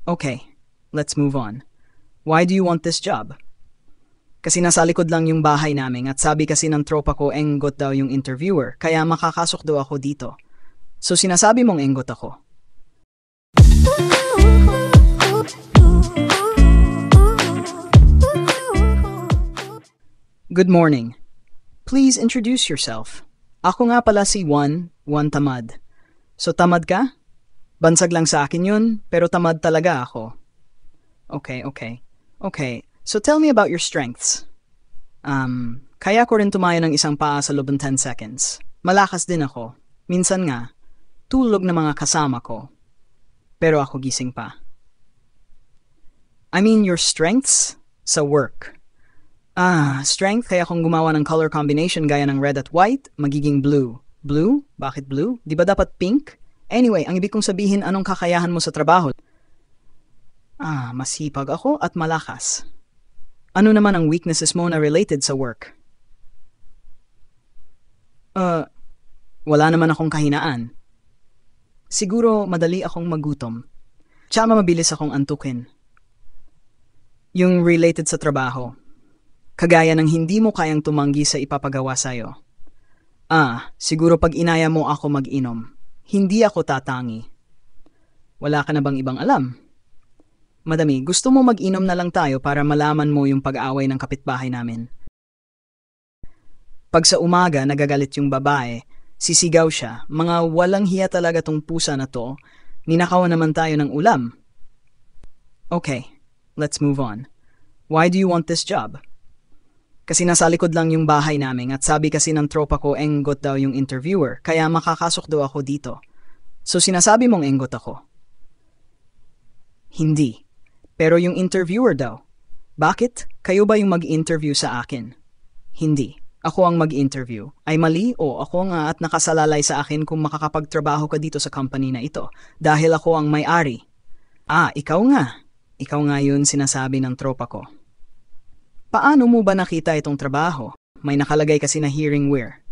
Okay, let's move on. Why do you want this job? Kasi nasa likod lang yung bahay namin at sabi kasi ng tropa ko enggot daw yung interviewer kaya makakasok daw ako dito. So sinasabi mong enggot ako. Good morning. Please introduce yourself. Ako nga pala si Juan Tamad. So tamad ka? Bansag lang sa akin yun, pero tamad talaga ako. Okay, so tell me about your strengths. Kaya ko rin tumaya ng isang paa sa loob ng 10 seconds. Malakas din ako. Minsan nga, tulog na mga kasama ko. Pero ako gising pa. I mean your strengths sa work. Strength kaya kung gumawa ng color combination gaya ng red at white, magiging blue. Blue? Bakit blue? Di ba dapat pink? Anyway, ang ibig kong sabihin anong kakayahan mo sa trabaho. Masipag ako at malakas. Ano naman ang weaknesses mo na related sa work? Wala naman akong kahinaan. Siguro madali akong magutom. Tsaka mabilis akong antukin. Yung related sa trabaho. Kagaya ng hindi mo kayang tumanggi sa ipapagawa sa'yo. Siguro pag inaya mo ako mag-inom, hindi ako tatangi. Wala ka na bang ibang alam? Madami, gusto mo mag-inom na lang tayo para malaman mo yung pag-aaway ng kapitbahay namin. Pag sa umaga nagagalit yung babae, sisigaw siya, mga walang hiya talaga tong pusa na to, ninakawan naman tayo ng ulam. Okay, let's move on. Why do you want this job? Kasi nasa likod lang yung bahay namin at sabi kasi ng tropa ko enggot daw yung interviewer kaya makakasok daw ako dito. So sinasabi mong enggot ako? Hindi. Pero yung interviewer daw. Bakit? Kayo ba yung mag-interview sa akin? Hindi. Ako ang mag-interview. Ay mali o ako nga at nakasalalay sa akin kung makakapagtrabaho ka dito sa company na ito dahil ako ang may-ari. Ikaw nga. Ikaw nga yun sinasabi ng tropa ko. Paano mo ba nakita itong trabaho? May nakalagay kasi na hearing wear.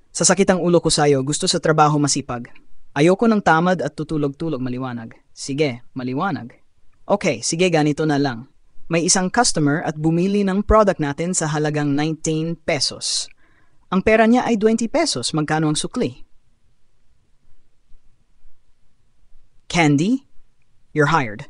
Sa sakit ang ulo ko sa'yo, gusto sa trabaho masipag. Ayoko ng tamad at tutulog-tulog maliwanag. Sige, maliwanag. Okay, sige ganito na lang. May isang customer at bumili ng product natin sa halagang 19 pesos. Ang pera niya ay 20 pesos. Magkano ang sukli? Candy, you're hired.